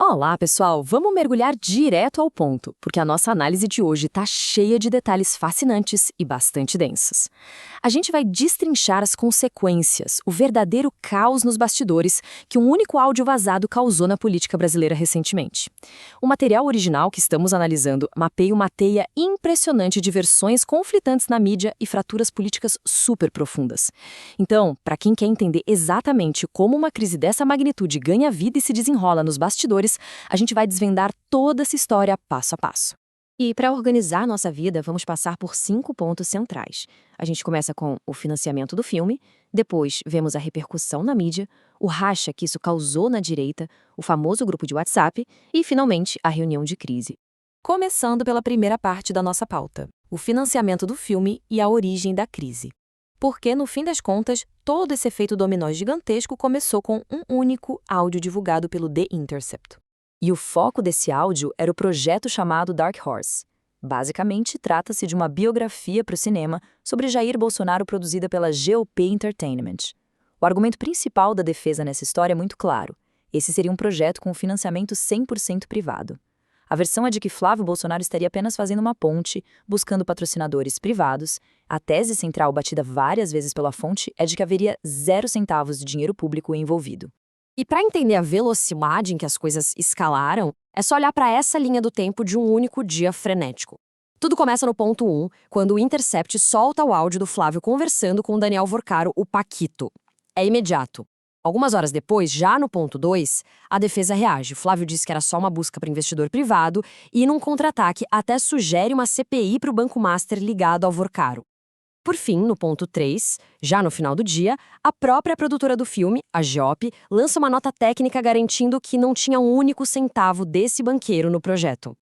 Olá, pessoal! Vamos mergulhar direto ao ponto, porque a nossa análise de hoje está cheia de detalhes fascinantes e bastante densos. A gente vai destrinchar as consequências, o verdadeiro caos nos bastidores que um único áudio vazado causou na política brasileira recentemente. O material original que estamos analisando mapeia uma teia impressionante de versões conflitantes na mídia e fraturas políticas super profundas. Então, para quem quer entender exatamente como uma crise dessa magnitude ganha vida e se desenrola nos bastidores, a gente vai desvendar toda essa história passo a passo. E para organizar nossa vida, vamos passar por 5 pontos centrais. A gente começa com o financiamento do filme, depois vemos a repercussão na mídia, o racha que isso causou na direita, o famoso grupo de WhatsApp e, finalmente, a reunião de crise. Começando pela primeira parte da nossa pauta, o financiamento do filme e a origem da crise. Porque, no fim das contas, todo esse efeito dominó gigantesco começou com um único áudio divulgado pelo The Intercept. E o foco desse áudio era o projeto chamado Dark Horse. Basicamente, trata-se de uma biografia para o cinema sobre Jair Bolsonaro produzida pela GOP Entertainment. O argumento principal da defesa nessa história é muito claro. Esse seria um projeto com financiamento 100% privado. A versão é de que Flávio Bolsonaro estaria apenas fazendo uma ponte, buscando patrocinadores privados. A tese central, batida várias vezes pela fonte, é de que haveria 0 centavos de dinheiro público envolvido. E para entender a velocidade em que as coisas escalaram, é só olhar para essa linha do tempo de um único dia frenético. Tudo começa no ponto 1, quando o Intercept solta o áudio do Flávio conversando com o Daniel Vorcaro, o Paquito. É imediato. Algumas horas depois, já no ponto 2, a defesa reage. Flávio diz que era só uma busca para investidor privado e, num contra-ataque, até sugere uma CPI para o Banco Master ligado ao Vorcaro. Por fim, no ponto 3, já no final do dia, a própria produtora do filme, a GOP, lança uma nota técnica garantindo que não tinha um único centavo desse banqueiro no projeto.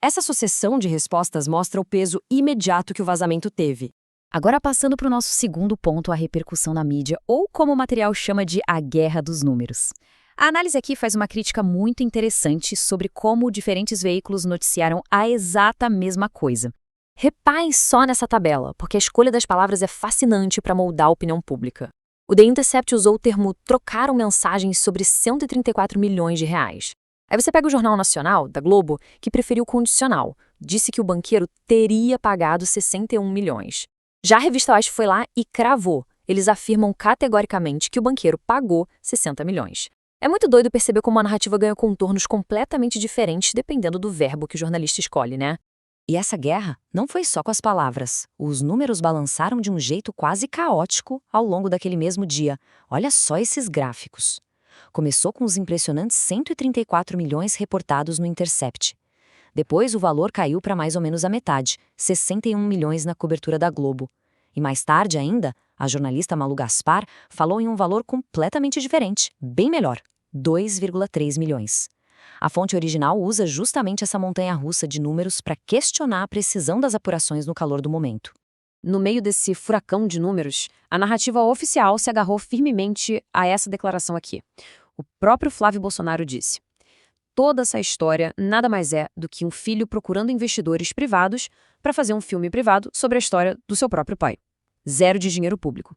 Essa sucessão de respostas mostra o peso imediato que o vazamento teve. Agora passando para o nosso segundo ponto, a repercussão na mídia, ou como o material chama de a guerra dos números. A análise aqui faz uma crítica muito interessante sobre como diferentes veículos noticiaram a exata mesma coisa. Reparem só nessa tabela, porque a escolha das palavras é fascinante para moldar a opinião pública. O The Intercept usou o termo "trocaram mensagens sobre 134 milhões de reais". Aí você pega o Jornal Nacional, da Globo, que preferiu condicional, disse que o banqueiro teria pagado 61 milhões. Já a revista Oeste foi lá e cravou. Eles afirmam categoricamente que o banqueiro pagou 60 milhões. É muito doido perceber como a narrativa ganha contornos completamente diferentes dependendo do verbo que o jornalista escolhe, né? E essa guerra não foi só com as palavras. Os números balançaram de um jeito quase caótico ao longo daquele mesmo dia. Olha só esses gráficos. Começou com os impressionantes 134 milhões reportados no Intercept. Depois, o valor caiu para mais ou menos a metade, 61 milhões na cobertura da Globo. E mais tarde ainda, a jornalista Malu Gaspar falou em um valor completamente diferente, bem melhor, 2,3 milhões. A fonte original usa justamente essa montanha-russa de números para questionar a precisão das apurações no calor do momento. No meio desse furacão de números, a narrativa oficial se agarrou firmemente a essa declaração aqui. O próprio Flávio Bolsonaro disse: "Toda essa história nada mais é do que um filho procurando investidores privados para fazer um filme privado sobre a história do seu próprio pai. 0 de dinheiro público."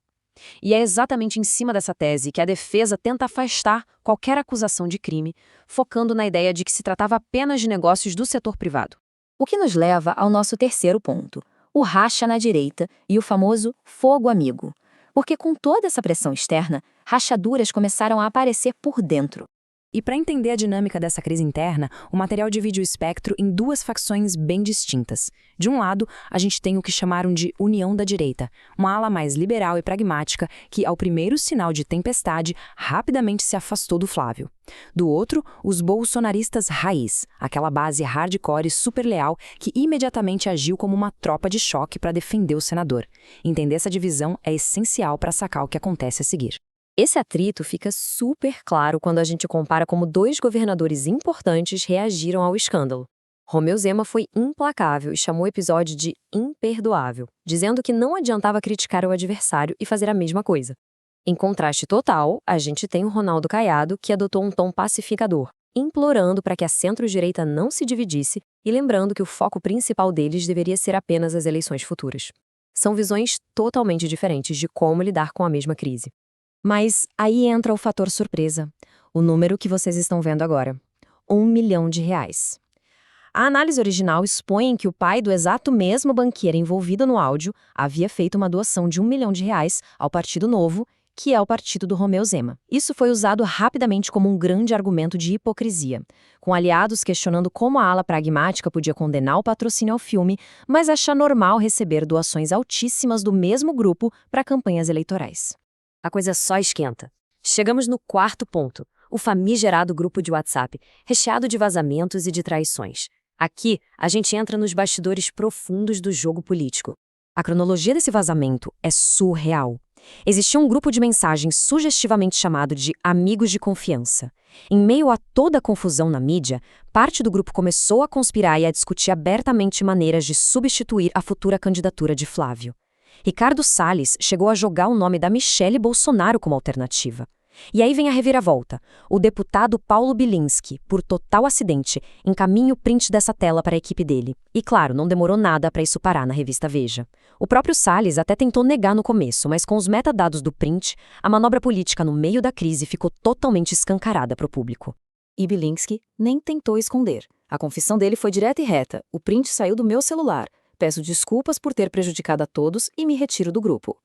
E é exatamente em cima dessa tese que a defesa tenta afastar qualquer acusação de crime, focando na ideia de que se tratava apenas de negócios do setor privado. O que nos leva ao nosso terceiro ponto, o racha na direita e o famoso fogo amigo. Porque com toda essa pressão externa, rachaduras começaram a aparecer por dentro. E para entender a dinâmica dessa crise interna, o material divide o espectro em 2 facções bem distintas. De um lado, a gente tem o que chamaram de União da Direita, uma ala mais liberal e pragmática que, ao primeiro sinal de tempestade, rapidamente se afastou do Flávio. Do outro, os bolsonaristas raiz, aquela base hardcore e super leal que imediatamente agiu como uma tropa de choque para defender o senador. Entender essa divisão é essencial para sacar o que acontece a seguir. Esse atrito fica super claro quando a gente compara como 2 governadores importantes reagiram ao escândalo. Romeu Zema foi implacável e chamou o episódio de imperdoável, dizendo que não adiantava criticar o adversário e fazer a mesma coisa. Em contraste total, a gente tem o Ronaldo Caiado, que adotou um tom pacificador, implorando para que a centro-direita não se dividisse e lembrando que o foco principal deles deveria ser apenas as eleições futuras. São visões totalmente diferentes de como lidar com a mesma crise. Mas aí entra o fator surpresa, o número que vocês estão vendo agora. R$ 1 milhão. A análise original expõe que o pai do exato mesmo banqueiro envolvido no áudio havia feito uma doação de R$ 1 milhão ao Partido Novo, que é o partido do Romeu Zema. Isso foi usado rapidamente como um grande argumento de hipocrisia, com aliados questionando como a ala pragmática podia condenar o patrocínio ao filme, mas achar normal receber doações altíssimas do mesmo grupo para campanhas eleitorais. A coisa só esquenta. Chegamos no quarto ponto, o famigerado grupo de WhatsApp, recheado de vazamentos e de traições. Aqui, a gente entra nos bastidores profundos do jogo político. A cronologia desse vazamento é surreal. Existia um grupo de mensagens sugestivamente chamado de Amigos de Confiança. Em meio a toda a confusão na mídia, parte do grupo começou a conspirar e a discutir abertamente maneiras de substituir a futura candidatura de Flávio. Ricardo Salles chegou a jogar o nome da Michele Bolsonaro como alternativa. E aí vem a reviravolta. O deputado Paulo Bilinski, por total acidente, encaminha o print dessa tela para a equipe dele. E claro, não demorou nada para isso parar na revista Veja. O próprio Salles até tentou negar no começo, mas com os metadados do print, a manobra política no meio da crise ficou totalmente escancarada para o público. E Bilinski nem tentou esconder. A confissão dele foi direta e reta. O print saiu do meu celular. Peço desculpas por ter prejudicado a todos e me retiro do grupo.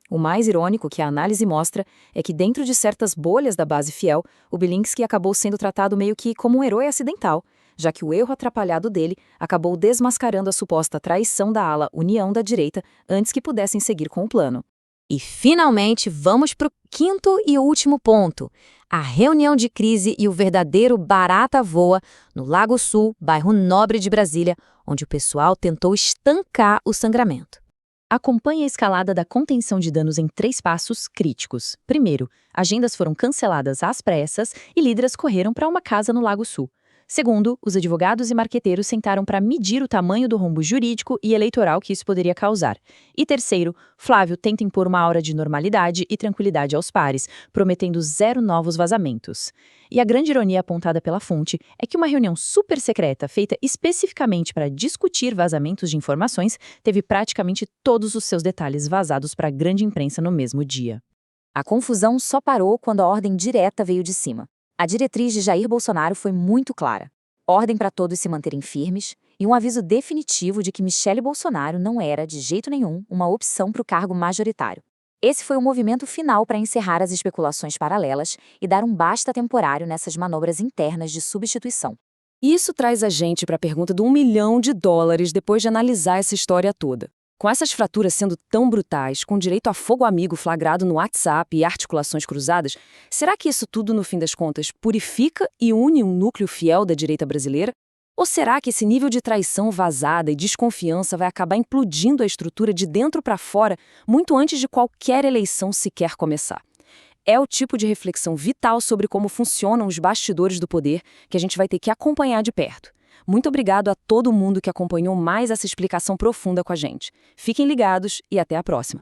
O mais irônico que a análise mostra é que dentro de certas bolhas da base fiel, o Bilinski acabou sendo tratado meio que como um herói acidental, já que o erro atrapalhado dele acabou desmascarando a suposta traição da ala União da Direita antes que pudessem seguir com o plano. E, finalmente, vamos para o quinto e último ponto. A reunião de crise e o verdadeiro barata voa no Lago Sul, bairro Nobre de Brasília, onde o pessoal tentou estancar o sangramento. Acompanhe a escalada da contenção de danos em 3 passos críticos. Primeiro, agendas foram canceladas às pressas e líderes correram para uma casa no Lago Sul. Segundo, os advogados e marqueteiros sentaram para medir o tamanho do rombo jurídico e eleitoral que isso poderia causar. E terceiro, Flávio tenta impor uma aura de normalidade e tranquilidade aos pares, prometendo 0 novos vazamentos. E a grande ironia apontada pela fonte é que uma reunião super secreta feita especificamente para discutir vazamentos de informações teve praticamente todos os seus detalhes vazados para a grande imprensa no mesmo dia. A confusão só parou quando a ordem direta veio de cima. A diretriz de Jair Bolsonaro foi muito clara. Ordem para todos se manterem firmes e um aviso definitivo de que Michele Bolsonaro não era, de jeito nenhum, uma opção para o cargo majoritário. Esse foi o movimento final para encerrar as especulações paralelas e dar um basta temporário nessas manobras internas de substituição. Isso traz a gente para a pergunta do $1 milhão depois de analisar essa história toda. Com essas fraturas sendo tão brutais, com direito a fogo amigo flagrado no WhatsApp e articulações cruzadas, será que isso tudo, no fim das contas, purifica e une um núcleo fiel da direita brasileira? Ou será que esse nível de traição vazada e desconfiança vai acabar implodindo a estrutura de dentro para fora muito antes de qualquer eleição sequer começar? É o tipo de reflexão vital sobre como funcionam os bastidores do poder que a gente vai ter que acompanhar de perto. Muito obrigado a todo mundo que acompanhou mais essa explicação profunda com a gente. Fiquem ligados e até a próxima.